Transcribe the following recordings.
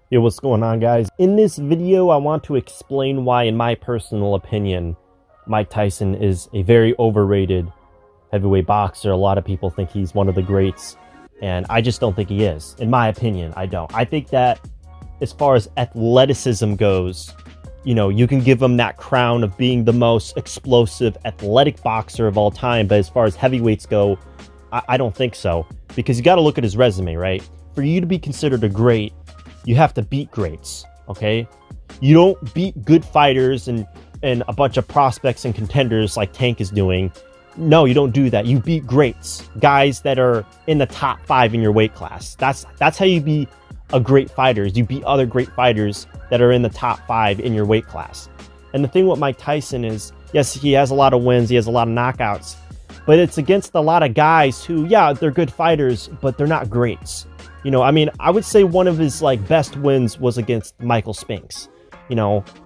Yo, what's going on, guys? In this video, I want to explain why, in my personal opinion, Mike Tyson is a very overrated heavyweight boxer. A lot of people think he's one of the greats, and I just don't think he is. In my opinion, I don't. I think that as far as athleticism goes, you can give him that crown of being the most explosive, athletic boxer of all time, but as far as heavyweights go, I don't think so. Because you got to look at his resume, right? For you to be considered a great, you have to beat greats, okay? You don't beat good fighters and a bunch of prospects and contenders like Tank is doing. No, you don't do that. You beat greats, guys that are in the top 5 in your weight class. That's how you be a great fighter, is you beat other great fighters that are in the top 5 in your weight class. And the thing with Mike Tyson is, yes, he has a lot of wins, he has a lot of knockouts, but it's against a lot of guys who, yeah, they're good fighters, but they're not greats. I would say one of his best wins was against Michael Spinks.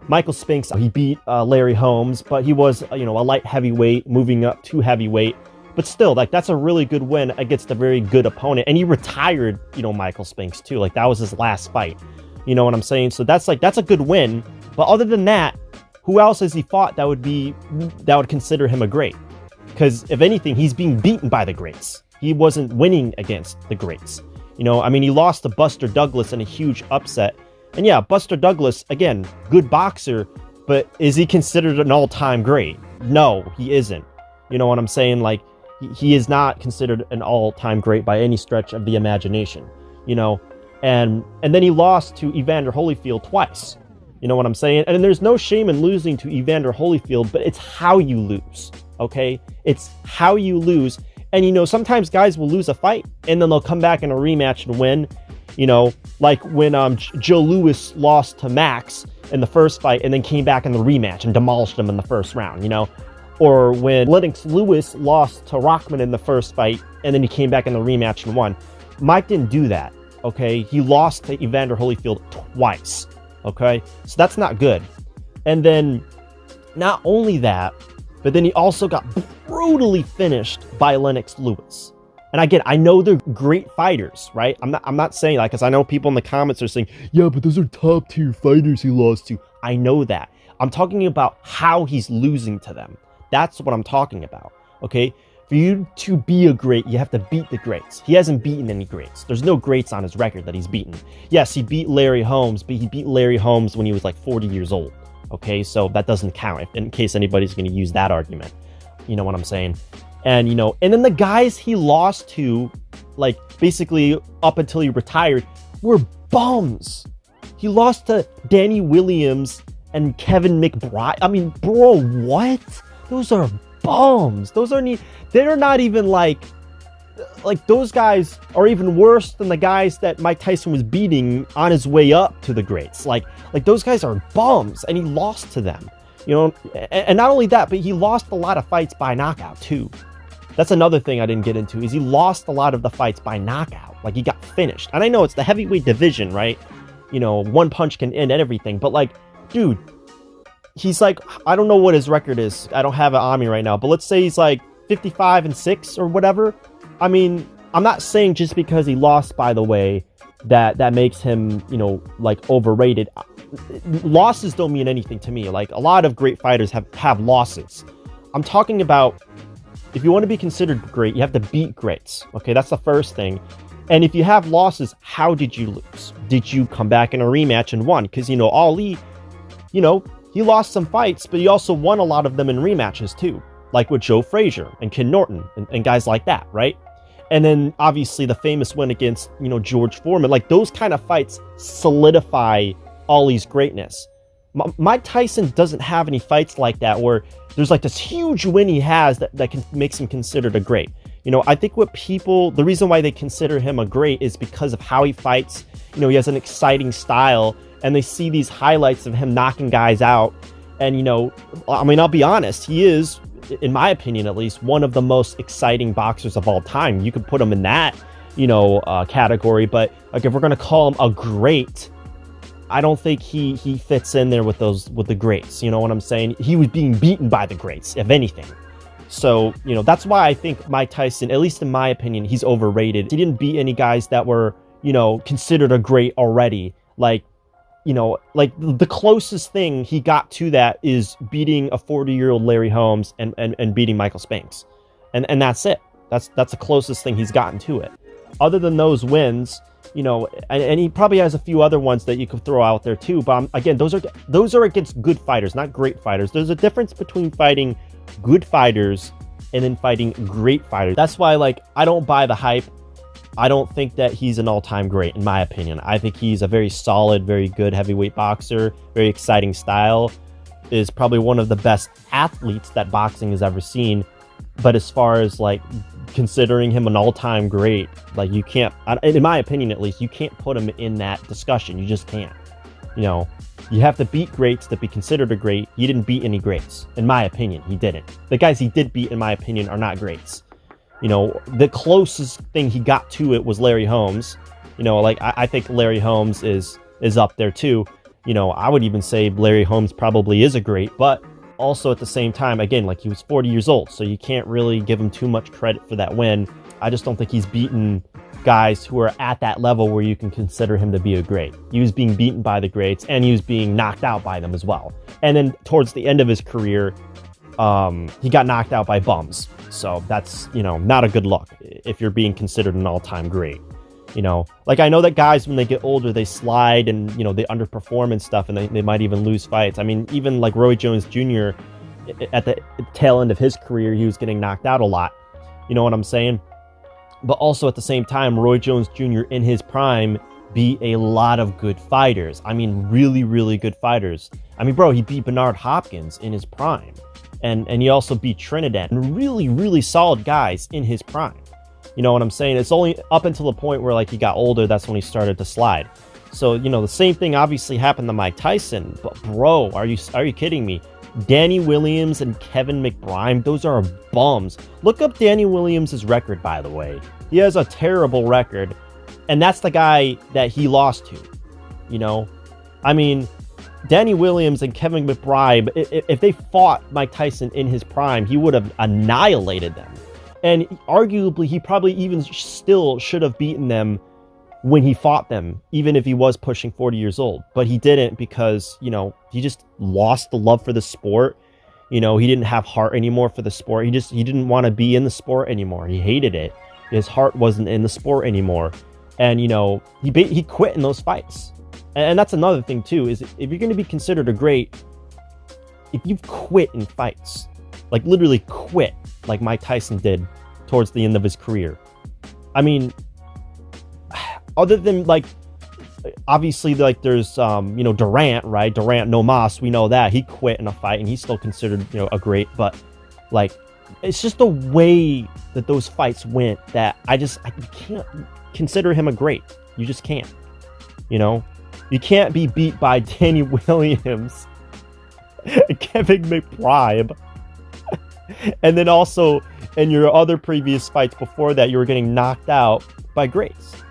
Michael Spinks, he beat Larry Holmes, but he was, a light heavyweight moving up to heavyweight. But still, that's a really good win against a very good opponent. And he retired, Michael Spinks too. That was his last fight. You know what I'm saying? So that's a good win. But other than that, who else has he fought that would consider him a great? Because if anything, he's being beaten by the greats. He wasn't winning against the greats. He lost to Buster Douglas in a huge upset. And yeah, Buster Douglas, again, good boxer, but is he considered an all-time great? No, he isn't. You know what I'm saying? He is not considered an all-time great by any stretch of the imagination. And then he lost to Evander Holyfield twice. You know what I'm saying? And there's no shame in losing to Evander Holyfield, but it's how you lose, okay? It's how you lose. And, sometimes guys will lose a fight and then they'll come back in a rematch and win, like when Joe Louis lost to Max in the first fight and then came back in the rematch and demolished him in the first round, or when Lennox Lewis lost to Rockman in the first fight and then he came back in the rematch and won. Mike didn't do that, okay? He lost to Evander Holyfield twice, okay? So that's not good. And then not only that, but then he also got brutally finished by Lennox Lewis. And again, I know they're great fighters, right? I'm not saying that because I know people in the comments are saying, yeah, but those are top tier fighters he lost to. I know that. I'm talking about how he's losing to them. That's what I'm talking about, okay? For you to be a great, you have to beat the greats. He hasn't beaten any greats. There's no greats on his record that he's beaten. Yes, he beat Larry Holmes, but he beat Larry Holmes when he was 40 years old. Okay, so that doesn't count in case anybody's going to use that argument. You know what I'm saying? And, and then the guys he lost to, basically up until he retired, were bums. He lost to Danny Williams and Kevin McBride. I mean, bro, what? Those are bums. They're not even those guys are even worse than the guys that Mike Tyson was beating on his way up to the greats. Those guys are bums, and he lost to them. And not only that, but he lost a lot of fights by knockout too. That's another thing I didn't get into, is he lost a lot of the fights by knockout. He got finished. And I know it's the heavyweight division, right? One punch can end everything, but dude, he's I don't know what his record is. I don't have it on me right now, but let's say he's 55-6 or whatever. I mean, I'm not saying just because he lost, by the way, that makes him, overrated. Losses don't mean anything to me. A lot of great fighters have losses. I'm talking about, if you want to be considered great, you have to beat greats. Okay, that's the first thing. And if you have losses, how did you lose? Did you come back in a rematch and won? Because, Ali, he lost some fights, but he also won a lot of them in rematches too. Like with Joe Frazier and Ken Norton and guys like that, right? And then obviously the famous win against, George Foreman. Those kind of fights solidify Ali's greatness. Mike Tyson doesn't have any fights like that where there's this huge win he has that makes him considered a great. I think the reason why they consider him a great is because of how he fights. He has an exciting style, and they see these highlights of him knocking guys out. And, I'll be honest, he is, in my opinion at least, one of the most exciting boxers of all time. You could put him in that, category. But if we're going to call him a great, I don't think he fits in there with the greats. You know what I'm saying? He was being beaten by the greats, if anything. So, that's why I think Mike Tyson, at least in my opinion, he's overrated. He didn't beat any guys that were, considered a great already. you know, like the closest thing he got to that is beating a 40-year-old Larry Holmes and beating Michael Spinks. And that's it. That's the closest thing he's gotten to it. Other than those wins, you know, and he probably has a few other ones that you could throw out there too. But again, those are against good fighters, not great fighters. There's a difference between fighting good fighters and then fighting great fighters. That's why, like, I don't buy the hype. I don't think that he's an all-time great, in my opinion. I think he's a very solid, very good heavyweight boxer, very exciting style, is probably one of the best athletes that boxing has ever seen. But as far as, like, considering him an all-time great, like, you can't, in my opinion at least, you can't put him in that discussion. You just can't. You know, you have to beat greats to be considered a great. He didn't beat any greats, in my opinion. He didn't. The guys he did beat, in my opinion, are not greats. You know, the closest thing he got to it was Larry Holmes. You know, like, I think Larry Holmes is up there too. You know, I would even say Larry Holmes probably is a great, but also at the same time, again, like, he was 40 years old, so you can't really give him too much credit for that win. I just don't think he's beaten guys who are at that level where you can consider him to be a great. He was being beaten by the greats, and he was being knocked out by them as well. And then towards the end of his career, he got knocked out by bums. So that's, you know, not a good look if you're being considered an all-time great. You know, like, I know that guys, when they get older, they slide and, you know, they underperform and stuff, and they might even lose fights. I mean, even like Roy Jones Jr., at the tail end of his career, he was getting knocked out a lot. You know what I'm saying? But also at the same time, Roy Jones Jr. in his prime beat a lot of good fighters. I mean, really, really good fighters. I mean, bro, he beat Bernard Hopkins in his prime. And he also beat Trinidad, and really, really solid guys in his prime. You know what I'm saying? It's only up until the point where, like, he got older, that's when he started to slide. So, you know, the same thing obviously happened to Mike Tyson. But bro, are you kidding me? Danny Williams and Kevin McBride, those are bums. Look up Danny Williams' record, by the way. He has a terrible record, and that's the guy that he lost to. You know, I mean, Danny Williams and Kevin McBride, if they fought Mike Tyson in his prime, he would have annihilated them. And arguably, he probably even still should have beaten them when he fought them, even if he was pushing 40 years old. But he didn't, because, you know, he just lost the love for the sport. You know, he didn't have heart anymore for the sport. He didn't want to be in the sport anymore. He hated it. His heart wasn't in the sport anymore. And, you know, he quit in those fights. And that's another thing too, is if you're going to be considered a great, if you've quit in fights, like literally quit, like Mike Tyson did towards the end of his career. I mean, other than, like, obviously, like, there's, you know, Durant, right? Durant No Mas, we know that. He quit in a fight, and he's still considered, you know, a great. But, like, it's just the way that those fights went that I can't consider him a great. You just can't, you know? You can't be beat by Danny Williams, Kevin McBride, and then also in your other previous fights before that, you were getting knocked out by greats.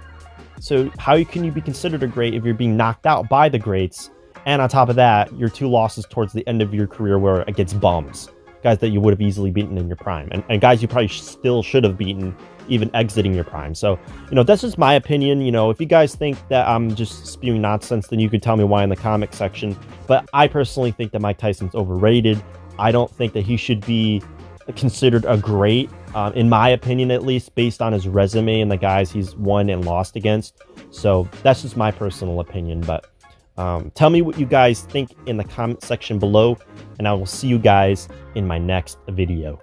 So how can you be considered a great if you're being knocked out by the greats? And on top of that, your two losses towards the end of your career were against bums, guys that you would have easily beaten in your prime, and guys you probably still should have beaten even exiting your prime. So, you know, that's just my opinion. You know, if you guys think that I'm just spewing nonsense, then you could tell me why in the comment section. But I personally think that Mike Tyson's overrated. I don't think that he should be considered a great, in my opinion, at least, based on his resume and the guys he's won and lost against. So that's just my personal opinion. But tell me what you guys think in the comment section below, and I will see you guys in my next video.